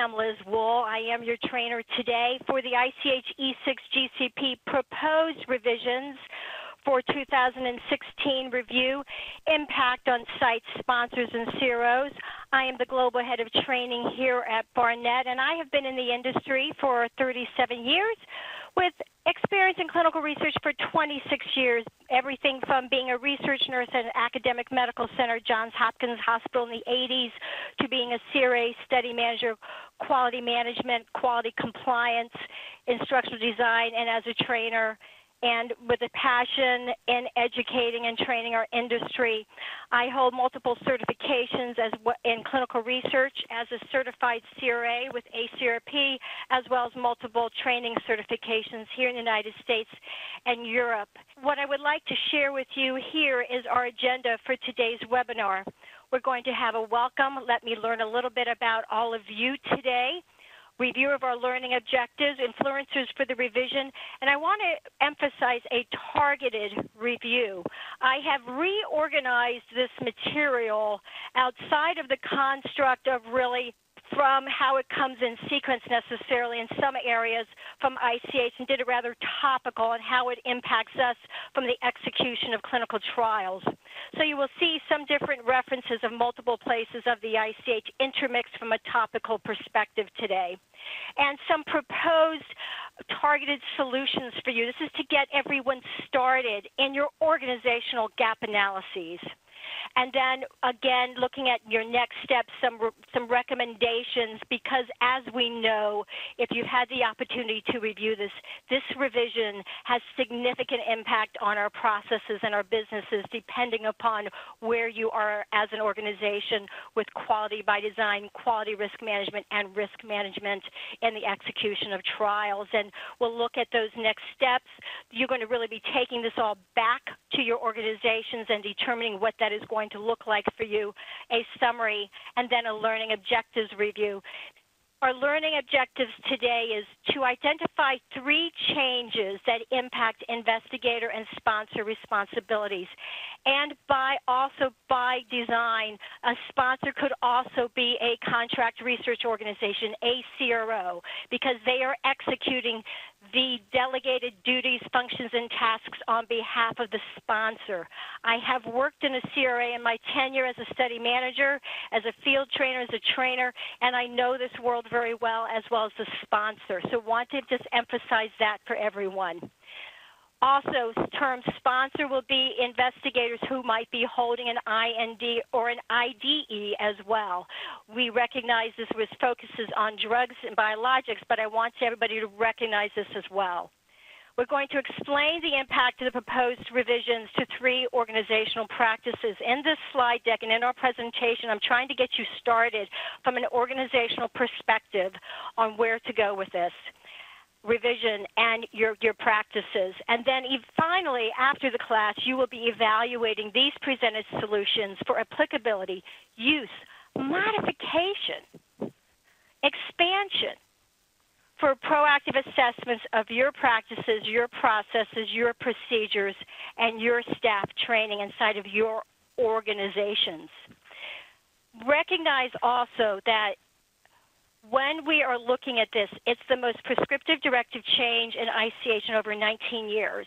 am Liz Wool. I am your trainer today for the ICH E-6 GCP proposed revisions for 2016 review, impact on sites, sponsors, and CROs. I am the global head of training here at Barnett, and I have been in the industry for 37 years with experience in clinical research for 26 years, everything from being a research nurse at an academic medical center, Johns Hopkins Hospital in the 80s, to being a CRA study manager, quality management, quality compliance, instructional design, and as a trainer. And with a passion in educating and training our industry, I hold multiple certifications in clinical research as a certified CRA with ACRP, as well as multiple training certifications here in the United States and Europe. What I would like to share with you here is our agenda for today's webinar. We're going to have a welcome. Let me learn a little bit about all of you today. Review of our learning objectives, influencers for the revision, and I want to emphasize a targeted review. I have reorganized this material outside of the construct of really from how it comes in sequence necessarily in some areas from ICH, and did a rather topical on how it impacts us from the execution of clinical trials. So you will see some different references of multiple places of the ICH intermixed from a topical perspective today. And some proposed targeted solutions for you. This is to get everyone started in your organizational gap analyses. And then, again, looking at your next steps, some recommendations, because as we know, if you've had the opportunity to review this, this revision has significant impact on our processes and our businesses depending upon where you are as an organization with quality by design, quality risk management, and risk management in the execution of trials. And we'll look at those next steps. You're going to really be taking this all back to your organizations and determining what that is going to look like for you, a summary, and then a learning objectives review. Our learning objectives today is to identify 3 changes that impact investigator and sponsor responsibilities. And also by design, a sponsor could also be a contract research organization, a CRO, because they are executing the delegated duties, functions, and tasks on behalf of the sponsor. I have worked in a CRA in my tenure as a study manager, as a field trainer, as a trainer, and I know this world very well as the sponsor. So want to just emphasize that for everyone. Also, term sponsor will be investigators who might be holding an IND or an IDE as well. We recognize this with focuses on drugs and biologics, but I want everybody to recognize this as well. We're going to explain the impact of the proposed revisions to 3 organizational practices. In this slide deck and in our presentation, I'm trying to get you started from an organizational perspective on where to go with this revision and your practices. And then finally, after the class, you will be evaluating these presented solutions for applicability, use, modification, expansion, for proactive assessments of your practices, your processes, your procedures, and your staff training inside of your organizations. Recognize also that when we are looking at this, it's the most prescriptive directive change in ICH in over 19 years.